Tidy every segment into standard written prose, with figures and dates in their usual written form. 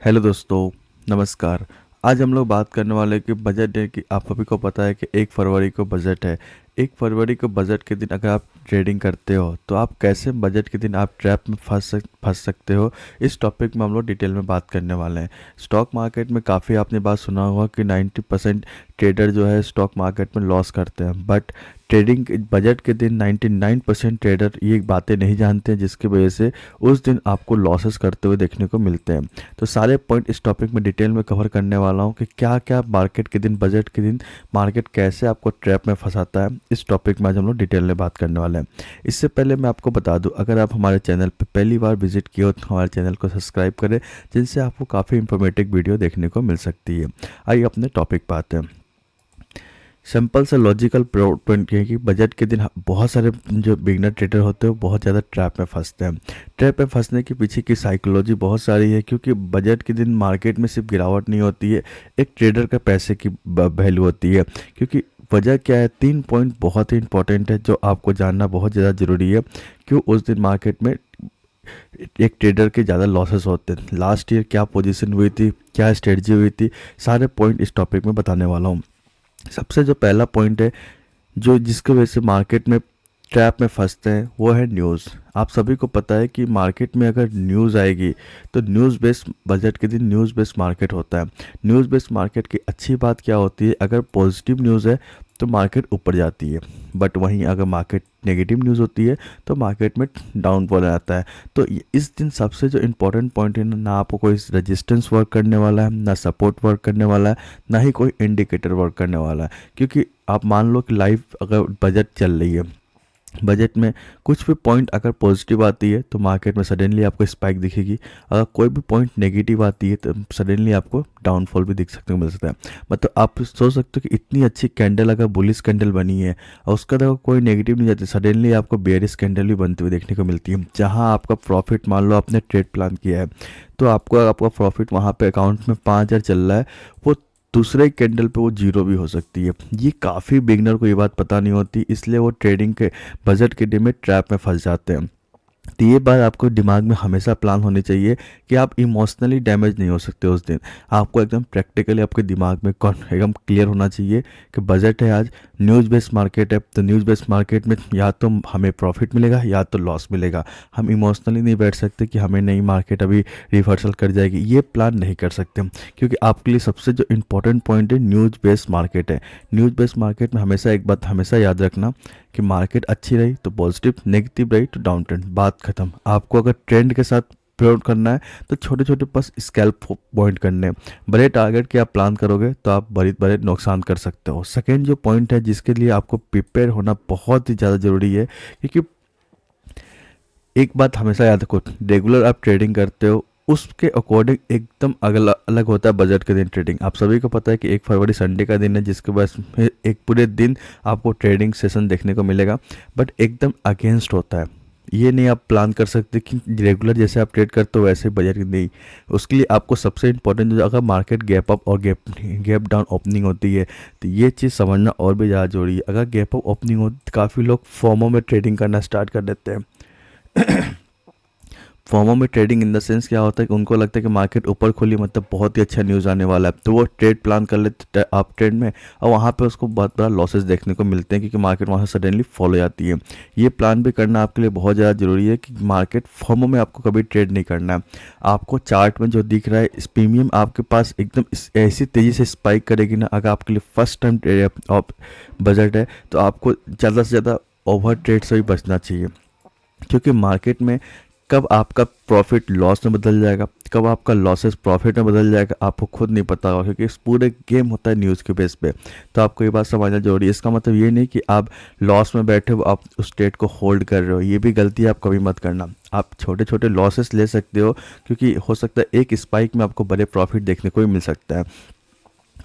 Hello दोस्तों, नमस्कार। आज हम लोग बात करने वाले हैं कि बजट डे की। आप सभी को पता है कि 1 फरवरी को बजट है। 1 फरवरी को बजट के दिन अगर आप ट्रेडिंग करते हो तो आप कैसे बजट के दिन आप ट्रैप में फंस सकते हो। इस टॉपिक में हम लोग डिटेल में बात करने वाले हैं। स्टॉक मार्केट में काफ़ी आपने बात सुना होगा कि 90% ट्रेडर जो है स्टॉक मार्केट में लॉस करते हैं, बट ट्रेडिंग बजट के दिन 99% ट्रेडर ये बातें नहीं जानते हैं, जिसकी वजह से उस दिन आपको लॉसेस करते हुए देखने को मिलते हैं। तो सारे पॉइंट इस टॉपिक में डिटेल में कवर करने वाला हूँ कि क्या क्या मार्केट के दिन, बजट के दिन मार्केट कैसे आपको ट्रैप में फंसाता है। इस टॉपिक में आज हम लोग डिटेल में बात करने वाले हैं। इससे पहले मैं आपको बता दूं, अगर आप हमारे चैनल पर पहली बार विजिट किए हो तो हमारे चैनल को सब्सक्राइब करें, जिनसे आपको काफ़ी इंफॉर्मेटिव वीडियो देखने को मिल सकती है। आइए अपने टॉपिक पर आते हैं। सिंपल सा लॉजिकल पॉइंट ये है कि बजट के दिन बहुत सारे जो बिगनर ट्रेडर होते हैं वो बहुत ज़्यादा ट्रैप में फंसते हैं। ट्रैप में फंसने के पीछे की साइकोलॉजी बहुत सारी है, क्योंकि बजट के दिन मार्केट में सिर्फ गिरावट नहीं होती है, एक ट्रेडर का पैसे की वैल्यू होती है। क्योंकि वजह क्या है, 3 पॉइंट बहुत ही इंपॉर्टेंट है जो आपको जानना बहुत ज़्यादा ज़रूरी है। क्यों उस दिन मार्केट में एक ट्रेडर के ज़्यादा लॉसेस होते हैं, लास्ट ईयर क्या पोजीशन हुई थी, क्या स्ट्रेटजी हुई थी, सारे पॉइंट इस टॉपिक में बताने वाला हूँ। सबसे जो पहला पॉइंट है जो जिसकी वजह से मार्केट में ट्रैप में फंसते हैं वो है न्यूज़। आप सभी को पता है कि मार्केट में अगर न्यूज़ आएगी तो न्यूज़ बेस्ड बजट के दिन न्यूज़ बेस्ड मार्केट होता है। न्यूज़ बेस्ड मार्केट की अच्छी बात क्या होती है, अगर पॉजिटिव न्यूज़ है तो मार्केट ऊपर जाती है, बट वहीं अगर मार्केट नेगेटिव न्यूज़ होती है तो मार्केट में डाउनफॉल आता है। तो इस दिन सबसे जो इम्पोर्टेंट पॉइंट है ना आपको कोई रेजिस्टेंस वर्क करने वाला है, ना सपोर्ट वर्क करने वाला है, ना ही कोई इंडिकेटर वर्क करने वाला है। क्योंकि आप मान लो कि लाइव अगर बजट चल रही है, बजट में कुछ भी पॉइंट अगर पॉजिटिव आती है तो मार्केट में सडनली आपको स्पाइक दिखेगी, अगर कोई भी पॉइंट नेगेटिव आती है तो सडनली आपको डाउनफॉल भी दिख सकते को मिल सकता है। मतलब आप सोच सकते हो कि इतनी अच्छी कैंडल अगर बुलिश कैंडल बनी है और उसका अगर कोई नेगेटिव नहीं जाती, सडनली आपको बेयरिश कैंडल भी बनती हुई देखने को मिलती है। जहां आपका प्रॉफिट, मान लो आपने ट्रेड प्लान किया है तो आपको आपका प्रॉफिट वहां पे अकाउंट में 5,000 चल रहा है, वो दूसरे कैंडल पे वो जीरो भी हो सकती है। ये काफ़ी बिगनर को ये बात पता नहीं होती, इसलिए वो ट्रेडिंग के बजट के डे में ट्रैप में फंस जाते हैं। तो ये बात आपको दिमाग में हमेशा प्लान होनी चाहिए कि आप इमोशनली डैमेज नहीं हो सकते उस दिन। आपको एकदम प्रैक्टिकली आपके दिमाग में एकदम क्लियर होना चाहिए कि बजट है आज, न्यूज़ बेस्ड मार्केट है, तो न्यूज़ बेस्ड मार्केट में या तो हमें प्रॉफिट मिलेगा या तो लॉस मिलेगा। हम इमोशनली नहीं बैठ सकते कि हमें नई मार्केट अभी रिवर्सल कर जाएगी, ये प्लान नहीं कर सकते हम। क्योंकि आपके लिए सबसे जो इम्पोर्टेंट पॉइंट है न्यूज़ बेस्ड मार्केट है। न्यूज़ बेस्ड मार्केट में हमेशा एक बात हमेशा याद रखना कि मार्केट अच्छी रही तो पॉजिटिव, नेगेटिव रही तो डाउन ट्रेंड, बात खत्म। आपको अगर ट्रेंड के साथ प्रयोग करना है तो छोटे छोटे बस स्कैल्प पॉइंट करने हैं। बड़े टारगेट के आप प्लान करोगे तो आप बड़े बड़े नुकसान कर सकते हो। सेकेंड जो पॉइंट है जिसके लिए आपको प्रिपेयर होना बहुत ही ज़्यादा ज़रूरी है, क्योंकि एक बात हमेशा याद रखो, रेगुलर आप ट्रेडिंग करते हो उसके अकॉर्डिंग एकदम अगला अलग होता है बजट के दिन ट्रेडिंग। आप सभी को पता है कि 1 फरवरी संडे का दिन है, जिसके बाद में एक पूरे दिन आपको ट्रेडिंग सेशन देखने को मिलेगा, बट एकदम अगेंस्ट होता है। ये नहीं आप प्लान कर सकते कि रेगुलर जैसे आप ट्रेड करते हो वैसे बजट नहीं। उसके लिए आपको सबसे इंपॉर्टेंट जो, अगर मार्केट गैप अप और गैप डाउन ओपनिंग होती है तो ये चीज़ समझना और भी ज़्यादा जरूरी है। अगर गैप अप ओपनिंग हो तो काफ़ी लोग फॉर्मो में ट्रेडिंग करना स्टार्ट कर देते हैं। फॉर्मो में ट्रेडिंग इन द सेंस क्या होता है कि उनको लगता है कि मार्केट ऊपर खुली मतलब बहुत ही अच्छा न्यूज़ आने वाला है, तो वो ट्रेड प्लान कर लेते हैं आप ट्रेड में, और वहाँ पे उसको बहुत बड़ा लॉसेस देखने को मिलते हैं क्योंकि मार्केट वहाँ से सडनली फॉल हो जाती है। ये प्लान भी करना आपके लिए बहुत ज़्यादा ज़रूरी है कि मार्केट फॉर्मो में आपको कभी ट्रेड नहीं करना है। आपको चार्ट में जो दिख रहा है इस प्रीमियम आपके पास एकदम ऐसी तेज़ी से स्पाइक करेगी ना, अगर आपके लिए फर्स्ट टाइम बजट है तो आपको ज़्यादा से ज़्यादा ओवर ट्रेड से भी बचना चाहिए। क्योंकि मार्केट में कब आपका प्रॉफिट लॉस में बदल जाएगा, कब आपका लॉसेस प्रॉफिट में बदल जाएगा, आपको खुद नहीं पता होगा, क्योंकि इस पूरे गेम होता है न्यूज़ के बेस पे। तो आपको ये बात समझना जरूरी है। इसका मतलब ये नहीं कि आप लॉस में बैठे हो आप उस ट्रेड को होल्ड कर रहे हो, ये भी गलती आप कभी मत करना। आप छोटे छोटे लॉसेस ले सकते हो, क्योंकि हो सकता है एक स्पाइक में आपको बड़े प्रॉफिट देखने को भी मिल सकता है।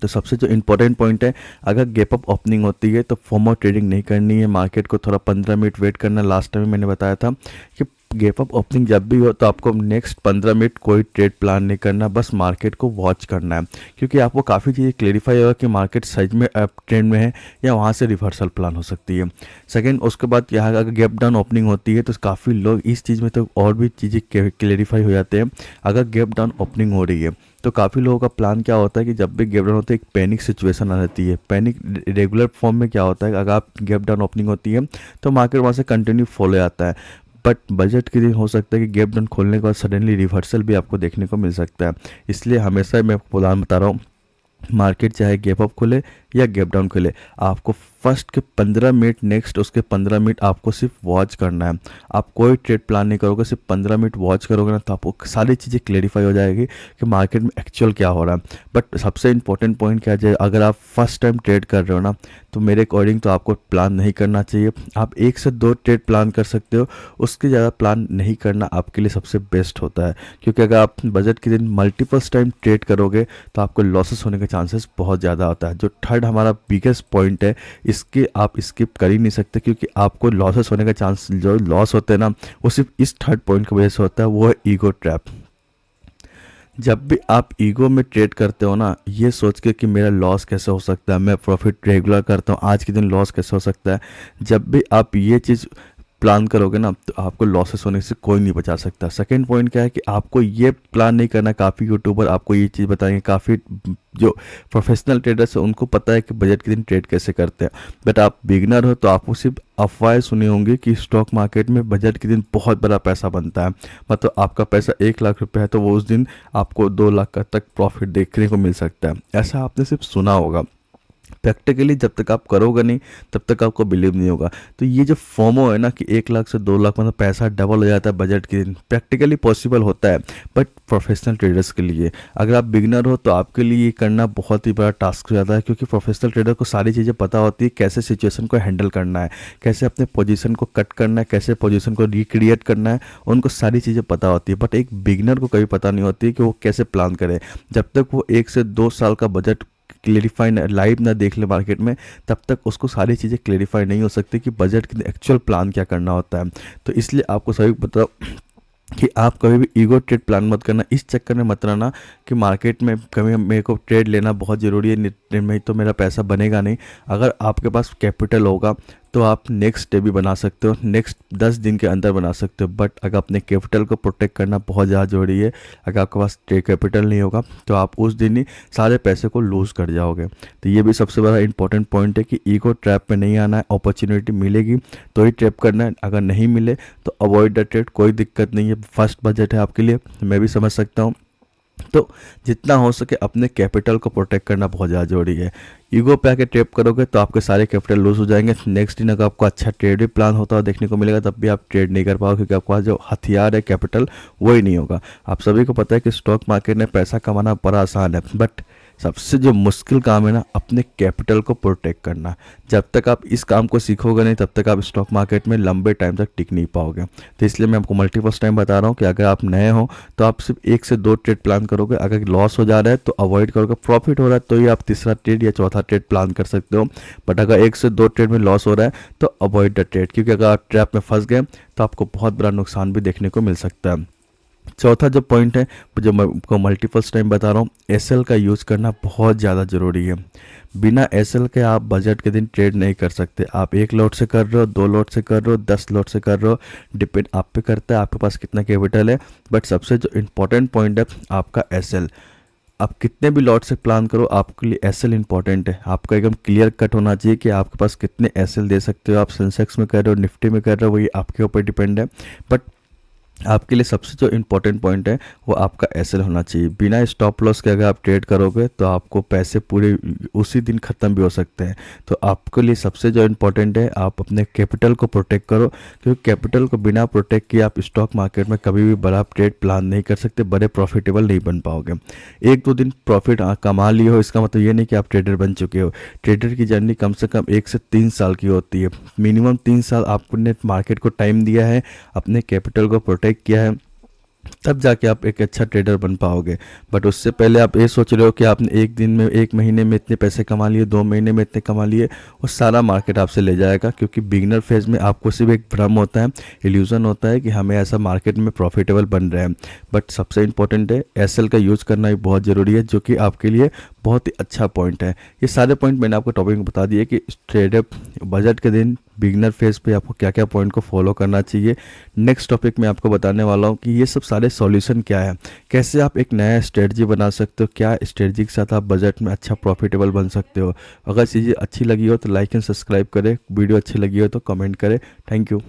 तो सबसे जो इम्पोर्टेंट पॉइंट है, अगर गैप अप ओपनिंग होती है तो फॉर्मो ट्रेडिंग नहीं करनी है, मार्केट को थोड़ा 15 मिनट वेट करना। लास्ट टाइम मैंने बताया था कि गैप अप ओपनिंग जब भी हो तो आपको नेक्स्ट 15 मिनट कोई ट्रेड प्लान नहीं करना, बस मार्केट को वॉच करना है, क्योंकि आपको काफ़ी चीज़ें क्लेरिफाई होगा कि मार्केट सच में अप ट्रेंड में है या वहाँ से रिवर्सल प्लान हो सकती है। सेकंड, उसके बाद यहाँ अगर गैप डाउन ओपनिंग होती है तो काफ़ी लोग इस चीज़ में तो और भी चीज़ें क्लेरिफाई हो जाते हैं। अगर गैप डाउन ओपनिंग हो रही है तो काफ़ी लोगों का प्लान क्या होता है कि जब भी गैप डाउन होता है एक पैनिक सिचुएशन आ जाती है। पैनिक रेगुलर फॉर्म में क्या होता है, अगर आप गैप डाउन ओपनिंग होती है तो मार्केट वहाँ से कंटिन्यू फॉलो आता है, बट बजट के दिन हो सकता है कि गैप डाउन खोलने के बाद सडनली रिवर्सल भी आपको देखने को मिल सकता है। इसलिए हमेशा मैं आपको प्लान बता रहा हूँ, मार्केट चाहे गैप अप खुले या गैप डाउन खुले, आपको फर्स्ट के 15 मिनट नेक्स्ट उसके 15 मिनट आपको सिर्फ वॉच करना है। आप कोई ट्रेड प्लान नहीं करोगे, सिर्फ 15 मिनट वॉच करोगे ना, तो आपको सारी चीज़ें क्लेरिफाई हो जाएगी कि मार्केट में एक्चुअल क्या हो रहा है। बट सबसे इंपॉर्टेंट पॉइंट क्या है, अगर आप फर्स्ट टाइम ट्रेड कर रहे हो ना, तो मेरे अकॉर्डिंग तो आपको प्लान नहीं करना चाहिए। आप 1 से 2 ट्रेड प्लान कर सकते हो, उसके ज़्यादा प्लान नहीं करना आपके लिए सबसे बेस्ट होता है, क्योंकि अगर आप बजट के दिन मल्टीपल्स टाइम ट्रेड करोगे तो आपको लॉसेस होने के चांसेस बहुत ज़्यादा होता है। जो थर्ड हमारा बिगेस्ट पॉइंट है, इसके आप स्किप कर ही नहीं सकते, क्योंकि आपको लॉसेस होने का चांस, जो लॉस होते हैं ना, वो सिर्फ इस थर्ड पॉइंट की वजह से होता है, वो है ईगो ट्रैप। जब भी आप ईगो में ट्रेड करते हो ना, ये सोच के कि मेरा लॉस कैसे हो सकता है, मैं प्रॉफिट रेगुलर करता हूँ, आज के दिन लॉस कैसे हो सकता है, जब भी आप ये चीज़ प्लान करोगे ना, तो आपको लॉसेस होने से कोई नहीं बचा सकता। सेकंड पॉइंट क्या है कि आपको ये प्लान नहीं करना। काफ़ी यूट्यूबर आपको ये चीज़ बताएंगे, काफ़ी जो प्रोफेशनल ट्रेडर्स हैं उनको पता है कि बजट के दिन ट्रेड कैसे करते हैं, बट आप बिगनर हो तो आपको सिर्फ अफवाहें सुनी होंगी कि स्टॉक मार्केट में बजट के दिन बहुत बड़ा पैसा बनता है। मतलब आपका पैसा 1 लाख रुपए है तो वो उस दिन आपको 2 लाख का तक प्रॉफिट देखने को मिल सकता है, ऐसा आपने सिर्फ सुना होगा। प्रैक्टिकली जब तक आप करोगे नहीं तब तक आपको बिलीव नहीं होगा। तो ये जो फोमो है ना कि 1 लाख से 2 लाख मतलब पैसा डबल हो जाता है बजट के दिन, प्रैक्टिकली पॉसिबल होता है, बट प्रोफेशनल ट्रेडर्स के लिए, अगर आप बिगनर हो तो आपके लिए ये करना बहुत ही बड़ा टास्क हो जाता है, क्योंकि प्रोफेशनल ट्रेडर को सारी चीज़ें पता होती है, कैसे सिचुएशन को हैंडल करना है, कैसे अपने पोजीशन को कट करना है, कैसे पोजीशन को रिक्रिएट करना है, उनको सारी चीज़ें पता होती है। बट एक बिगनर को कभी पता नहीं होती कि वो कैसे प्लान करे। जब तक वो 1 से 2 साल का बजट क्लेरिफाई लाइव ना देख ले मार्केट में, तब तक उसको सारी चीज़ें क्लेरिफाई नहीं हो सकती कि बजट के एक्चुअल प्लान क्या करना होता है। तो इसलिए आपको सभी बताओ कि आप कभी भी ईगो ट्रेड प्लान मत करना। इस चक्कर में मत रहना कि मार्केट में कभी मेरे को ट्रेड लेना बहुत ज़रूरी है, नहीं तो मेरा पैसा बनेगा नहीं। अगर आपके पास कैपिटल होगा तो आप नेक्स्ट डे भी बना सकते हो, नेक्स्ट 10 दिन के अंदर बना सकते हो, बट अगर अपने कैपिटल को प्रोटेक्ट करना बहुत ज़्यादा ज़रूरी है। अगर आपके पास कैपिटल नहीं होगा तो आप उस दिन ही सारे पैसे को लूज़ कर जाओगे। तो ये भी सबसे बड़ा इंपॉर्टेंट पॉइंट है कि ईगो ट्रैप में नहीं आना है। अपॉर्चुनिटी मिलेगी तो ही ट्रैप करना है, अगर नहीं मिले तो अवॉइड द ट्रेड, कोई दिक्कत नहीं है। फर्स्ट बजट है आपके लिए, मैं भी समझ सकता हूँ। तो जितना हो सके अपने कैपिटल को प्रोटेक्ट करना बहुत ज़्यादा जरूरी है। ईगो पे आके ट्रेप करोगे तो आपके सारे कैपिटल लूज हो जाएंगे। नेक्स्ट दिन अगर आपको अच्छा ट्रेड भी प्लान होता है देखने को मिलेगा, तब भी आप ट्रेड नहीं कर पाओगे, क्योंकि आपके पास जो हथियार है कैपिटल वो ही नहीं होगा। आप सभी को पता है कि स्टॉक मार्केट में पैसा कमाना बड़ा आसान है, बट सबसे जो मुश्किल काम है ना, अपने कैपिटल को प्रोटेक्ट करना। जब तक आप इस काम को सीखोगे नहीं तब तक आप स्टॉक मार्केट में लंबे टाइम तक टिक नहीं पाओगे। तो इसलिए मैं आपको मल्टीपल टाइम बता रहा हूँ कि अगर आप नए हो तो आप सिर्फ 1 से 2 ट्रेड प्लान करोगे। अगर लॉस हो जा रहा है तो अवॉइड करोगे, प्रॉफिट हो रहा है तो ही आप तीसरा ट्रेड या चौथा ट्रेड प्लान कर सकते हो। बट अगर 1 से 2 ट्रेड में लॉस हो रहा है तो अवॉइड द ट्रेड, क्योंकि अगर आप ट्रैप में फंस गए तो आपको बहुत बड़ा नुकसान भी देखने को मिल सकता है। चौथा जो पॉइंट है, जो मैं आपको मल्टीपल्स टाइम बता रहा हूँ, एसएल का यूज़ करना बहुत ज़्यादा ज़रूरी है। बिना एसएल के आप बजट के दिन ट्रेड नहीं कर सकते। आप 1 लॉट से कर रहे हो, 2 लॉट से कर रहे हो, 10 लॉट से कर रहे हो, डिपेंड आप पे करता है आपके पास कितना कैपिटल है। बट सबसे जो इम्पोर्टेंट पॉइंट है आपका एसएल। आप कितने भी लॉट से प्लान करो, आपके लिए एसएल इंपॉर्टेंट है। आपका एकदम क्लियर कट होना चाहिए कि आपके पास कितने एसएल दे सकते हो। आप सेंसेक्स में कर रहे हो, निफ्टी में कर रहे हो, वही आपके ऊपर डिपेंड है। बट आपके लिए सबसे जो इम्पोर्टेंट पॉइंट है वो आपका एसएल होना चाहिए। बिना स्टॉप लॉस के अगर आप ट्रेड करोगे तो आपको पैसे पूरे उसी दिन ख़त्म भी हो सकते हैं। तो आपके लिए सबसे जो इम्पोर्टेंट है, आप अपने कैपिटल को प्रोटेक्ट करो, क्योंकि कैपिटल को बिना प्रोटेक्ट किए आप स्टॉक मार्केट में कभी भी बड़ा ट्रेड प्लान नहीं कर सकते, बड़े प्रॉफिटेबल नहीं बन पाओगे। 1-2 दिन प्रॉफिट कमा लिए हो इसका मतलब ये नहीं कि आप ट्रेडर बन चुके हो। ट्रेडर की जर्नी कम से कम 1 से 3 साल की होती है। मिनिमम 3 साल आपने मार्केट को टाइम दिया है, अपने कैपिटल को प्रोटेक्ट किया है, तब जाके आप एक अच्छा ट्रेडर बन पाओगे। बट उससे पहले आप ये सोच रहे हो कि आपने एक दिन में, एक महीने में इतने पैसे कमा लिए, 2 महीने में इतने कमा लिए, वो सारा मार्केट आपसे ले जाएगा। क्योंकि बिगनर फेज में आपको सिर्फ एक भ्रम होता है, इल्यूज़न होता है कि हमें ऐसा मार्केट में प्रॉफिटेबल बन रहे हैं। बट सबसे इंपॉर्टेंट है एसएल का यूज़ करना भी बहुत ज़रूरी है, जो कि आपके लिए बहुत ही अच्छा पॉइंट है। ये सारे पॉइंट मैंने आपको टॉपिक में बता दिए कि ट्रेडर बजट के दिन बिगनर फेज पे आपको क्या क्या पॉइंट को फॉलो करना चाहिए। नेक्स्ट टॉपिक में आपको बताने वाला हूँ कि ये सब सारे सॉल्यूशन क्या है, कैसे आप एक नया स्ट्रेटजी बना सकते हो, क्या स्ट्रेटजी के साथ आप बजट में अच्छा प्रॉफिटेबल बन सकते हो। अगर चीज़ें अच्छी लगी हो तो लाइक एंड सब्सक्राइब करें, वीडियो अच्छी लगी हो तो कमेंट करें। Thank you.